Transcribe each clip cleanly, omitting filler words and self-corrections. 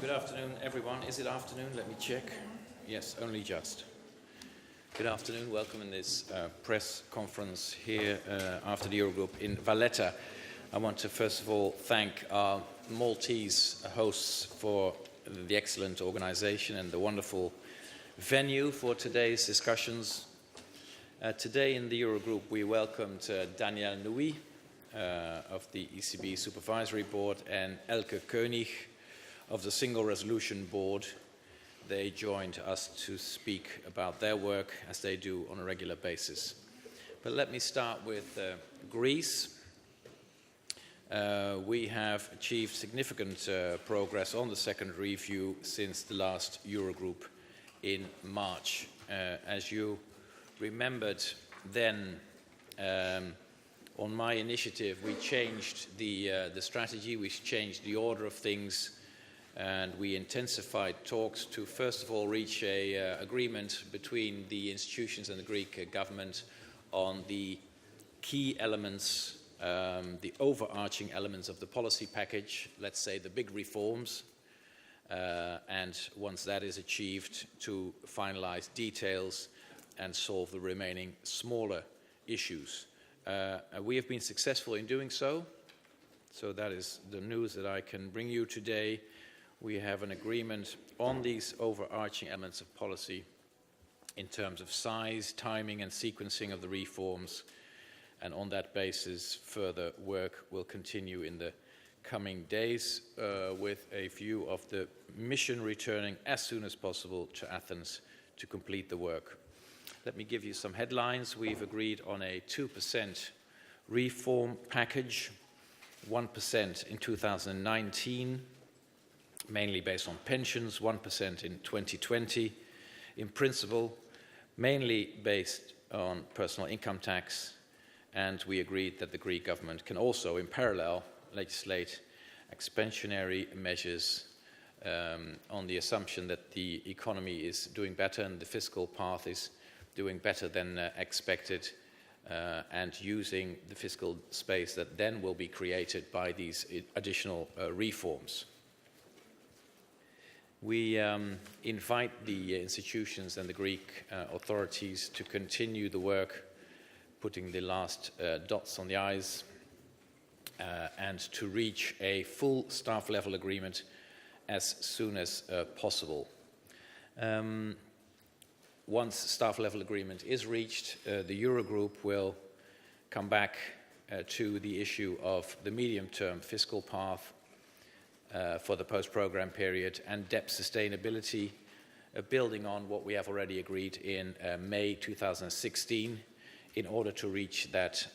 Good afternoon, everyone. Is it afternoon? Let me check. Yes, only just. Good afternoon. Welcome in this press conference here after the Eurogroup in Valletta. I want to first of all thank our Maltese hosts for the excellent organization and the wonderful venue for today's discussions. Today in the Eurogroup we welcomed Daniel Nui of the ECB Supervisory Board and Elke König of the Single Resolution Board. They joined us to speak about their work as they do on a regular basis. But let me start with Greece. We have achieved significant progress on the second review since the last Eurogroup in March. As you remembered then, on my initiative, we changed the strategy, we changed the order of things, and we intensified talks to first of all reach an agreement between the institutions and the Greek government on the key elements, the overarching elements of the policy package, let's say the big reforms, and once that is achieved, to finalize details and solve the remaining smaller issues. We have been successful in doing so that is the news that I can bring you today. We have an agreement on these overarching elements of policy in terms of size, timing and sequencing of the reforms, and on that basis further work will continue in the coming days with a view of the mission returning as soon as possible to Athens to complete the work. Let me give you some headlines. We've agreed on a 2% reform package, 1% in 2019, mainly based on pensions, 1% in 2020, in principle, mainly based on personal income tax, and we agreed that the Greek government can also, in parallel, legislate expansionary measures on the assumption that the economy is doing better and the fiscal path is doing better than expected, and using the fiscal space that then will be created by these additional reforms. We invite the institutions and the Greek authorities to continue the work, putting the last dots on the i's, and to reach a full staff level agreement as soon as possible. Once staff level agreement is reached, the Eurogroup will come back to the issue of the medium-term fiscal path for the post-program period and debt sustainability, building on what we have already agreed in May 2016 in order to reach that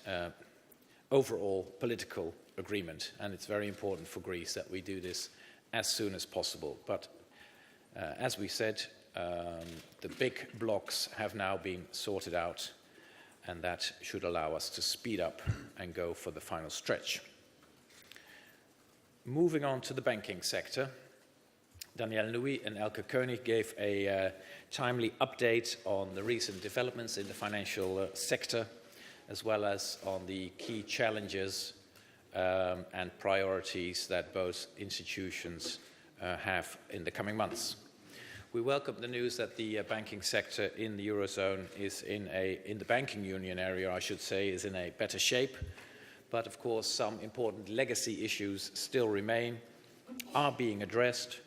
overall political agreement. And it's very important for Greece that we do this as soon as possible. But as we said, the big blocks have now been sorted out, and that should allow us to speed up and go for the final stretch. Moving on to the banking sector, Daniel Nui and Elke König gave a timely update on the recent developments in the financial sector, as well as on the key challenges and priorities that both institutions have in the coming months. We welcome the news that the banking sector in the Eurozone is in the banking union area, I should say, is in a better shape. But of course, some important legacy issues still remain, are being addressed,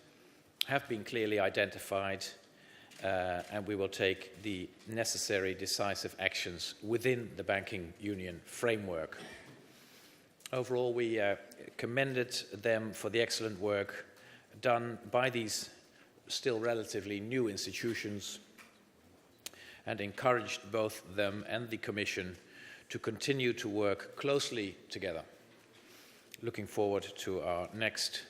have been clearly identified, and we will take the necessary decisive actions within the banking union framework. Overall, we commended them for the excellent work done by these still relatively new institutions and encouraged both them and the Commission to continue to work closely together. Looking forward to our next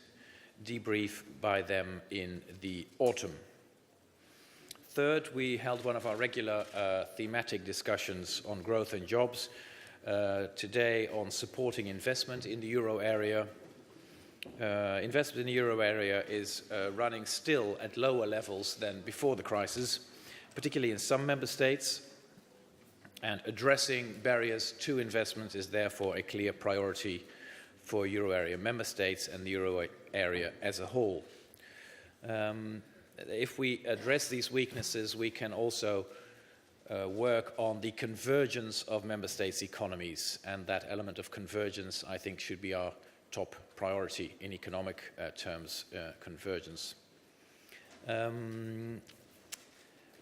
debrief by them in the autumn. Third, we held one of our regular thematic discussions on growth and jobs, today on supporting investment in the euro area. Investment in the euro area is running still at lower levels than before the crisis, particularly in some member states, and addressing barriers to investment is therefore a clear priority for euro area member states and the euro area as a whole. If we address these weaknesses, we can also work on the convergence of member states' economies, and that element of convergence, I think, should be our top priority in economic terms, convergence.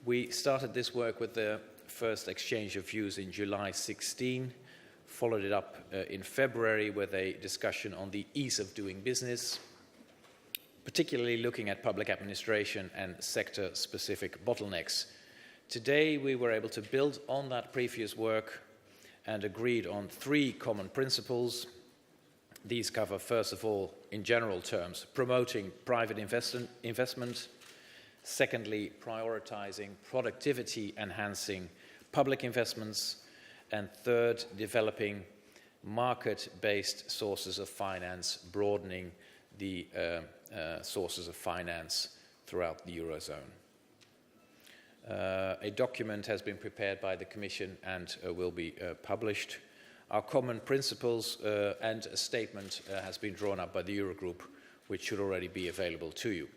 We started this work with the first exchange of views in July 16, followed it up in February with a discussion on the ease of doing business, particularly looking at public administration and sector-specific bottlenecks. Today, we were able to build on that previous work and agreed on 3 common principles. These cover, first of all, in general terms, promoting private investment. Secondly, prioritizing productivity-enhancing public investments. And third, developing market-based sources of finance, broadening the sources of finance throughout the Eurozone. A document has been prepared by the Commission and will be published. Our common principles and a statement has been drawn up by the Eurogroup, which should already be available to you.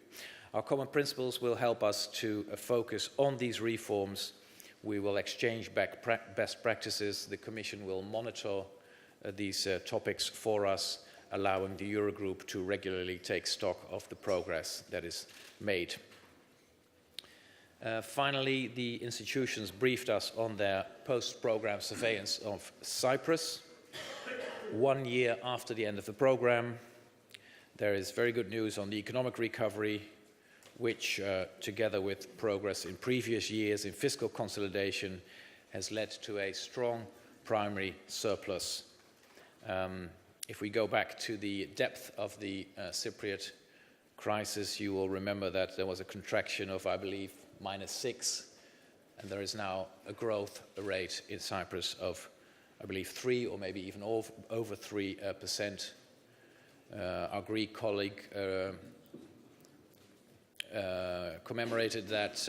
Our common principles will help us to focus on these reforms. We will exchange best practices. The Commission will monitor these topics for us, allowing the Eurogroup to regularly take stock of the progress that is made. Finally, the institutions briefed us on their post-program surveillance of Cyprus. 1 year after the end of the program, there is very good news on the economic recovery, which, together with progress in previous years in fiscal consolidation, has led to a strong primary surplus. If we go back to the depth of the Cypriot crisis, you will remember that there was a contraction of, I believe, -6, and there is now a growth rate in Cyprus of, I believe, 3 or maybe even over 3%. Our Greek colleague commemorated that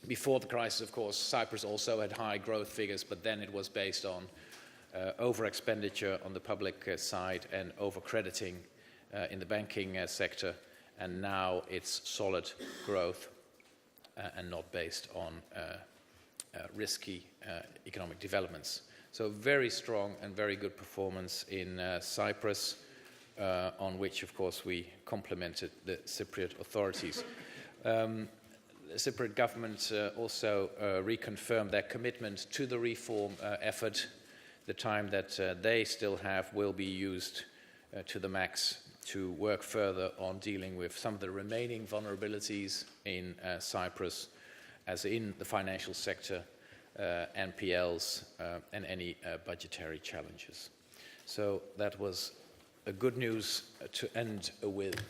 before the crisis, of course, Cyprus also had high growth figures, but then it was based on over-expenditure on the public side and over-crediting in the banking sector, and now it's solid growth and not based on risky economic developments. So very strong and very good performance in Cyprus, on which, of course, we complimented the Cypriot authorities. The Cypriot government also reconfirmed their commitment to the reform effort. The time that they still have will be used to the max to work further on dealing with some of the remaining vulnerabilities in Cyprus, as in the financial sector, NPLs, and any budgetary challenges. So that was a good news to end with.